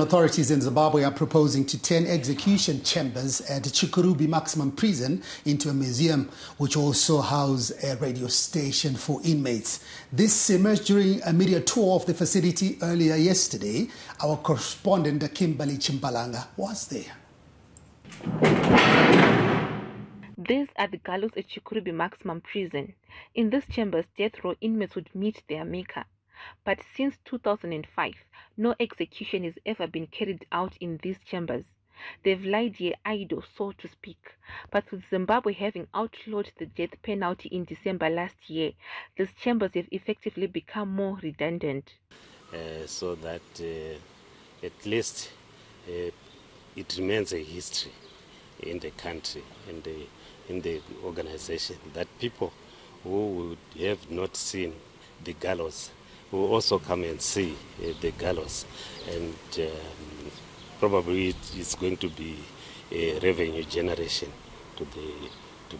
Authorities in Zimbabwe are proposing to turn execution chambers at Chikurubi Maximum Prison into a museum, which also house a radio station for inmates. This emerged during a media tour of the facility earlier yesterday. Our correspondent, Kimberly Chimpalanga, was there. These are the gallows at Chikurubi Maximum Prison. In these chambers, death row inmates would meet their maker. But since 2005, no execution has ever been carried out in these chambers. They've lied here idle, so to speak. But with Zimbabwe having outlawed the death penalty in December last year, these chambers have effectively become more redundant. So that at least it remains a history in the country and in the organization, that people who would have not seen the gallows will also come and see the gallows, and probably it's going to be a revenue generation to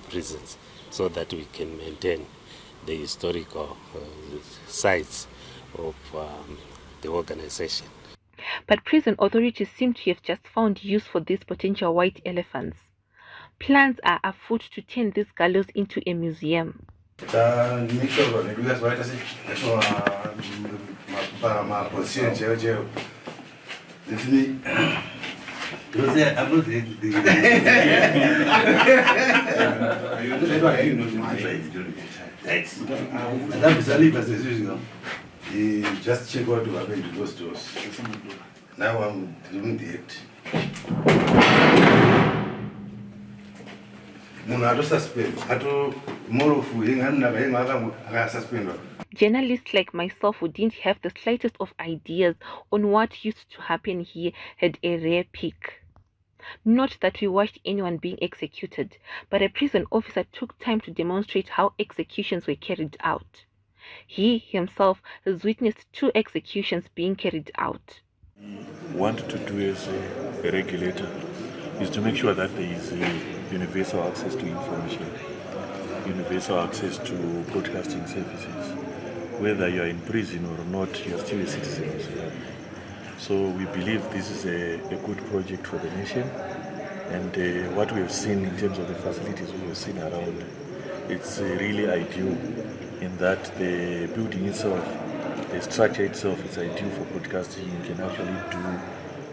prisons, so that we can maintain the historical sites of the organization. But prison authorities seem to have just found use for these potential white elephants. Plans are afoot to turn these gallows into a museum. Just check what will happen to those doors. Now I'm doing the act. Journalists like myself who didn't have the slightest of ideas on what used to happen here had a rare peek. Not that we watched anyone being executed, but a prison officer took time to demonstrate how executions were carried out. He himself has witnessed 2 executions being carried out. Want to do as a regulator is to make sure that there is universal access to information, universal access to broadcasting services. Whether you are in prison or not, you are still a citizen of Zimbabwe. So we believe this is a good project for the nation, and what we have seen in terms of the facilities we have seen around, it's really ideal in that the building itself, the structure itself is ideal for broadcasting. You can actually do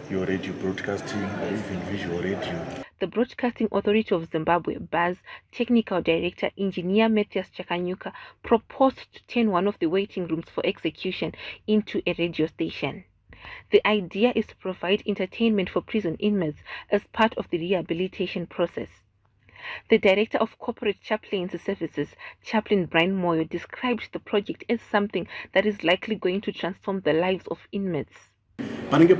your radio broadcasting or even visual radio. The Broadcasting Authority of Zimbabwe, BAZ, Technical Director Engineer Matthias Chakanyuka, proposed to turn one of the waiting rooms for execution into a radio station. The idea is to provide entertainment for prison inmates as part of the rehabilitation process. The Director of Corporate Chaplains Services, Chaplain Brian Moyo, described the project as something that is likely going to transform the lives of inmates. Once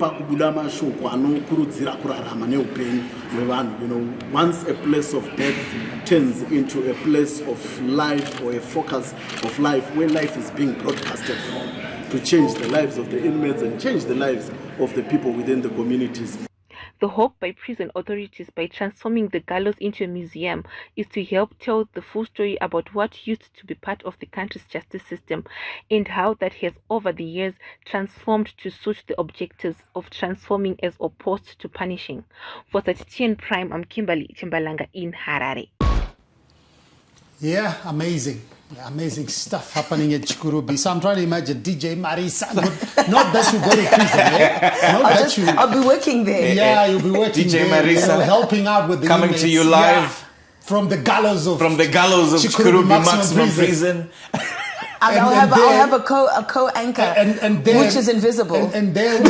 a place of death turns into a place of life or a focus of life where life is being broadcasted from, to change the lives of the inmates and change the lives of the people within the communities. The hope by prison authorities by transforming the gallows into a museum is to help tell the full story about what used to be part of the country's justice system and how that has over the years transformed to suit the objectives of transforming as opposed to punishing. For TN Prime, I'm Kimberly Chimpalanga in Harare. Yeah, amazing. Amazing stuff happening at Chikurubi. So I'm trying to imagine DJ Marisa. Not that you go to prison, eh? I'll be working there. Yeah, you'll be working DJ there. Marisa, helping out with the coming inmates. to you live from the gallows of Chikurubi Maximum Prison. And I'll have a co-anchor, which is invisible. And then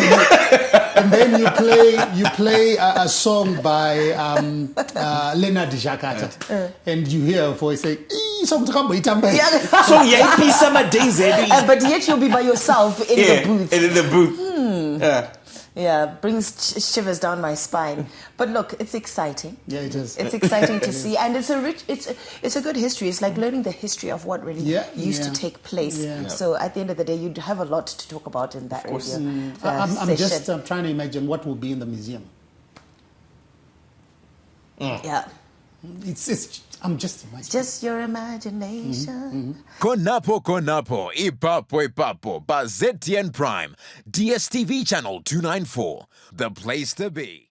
you play a song by Leonard Jakata, and you hear a voice say, So but yet you'll be by yourself in the booth. In the booth. Yeah, brings shivers down my spine. But look, it's exciting. Yeah, it is. It's exciting to see, and it's a good history. It's like learning the history of what really used to take place. Yeah. So at the end of the day, you'd have a lot to talk about in that radio. I'm just trying to imagine what will be in the museum. Yeah. It's I'm just imagining. It's just your imagination. Konapo Konapo, Ipapo, Bazetian Prime, DSTV channel 294, the place to be.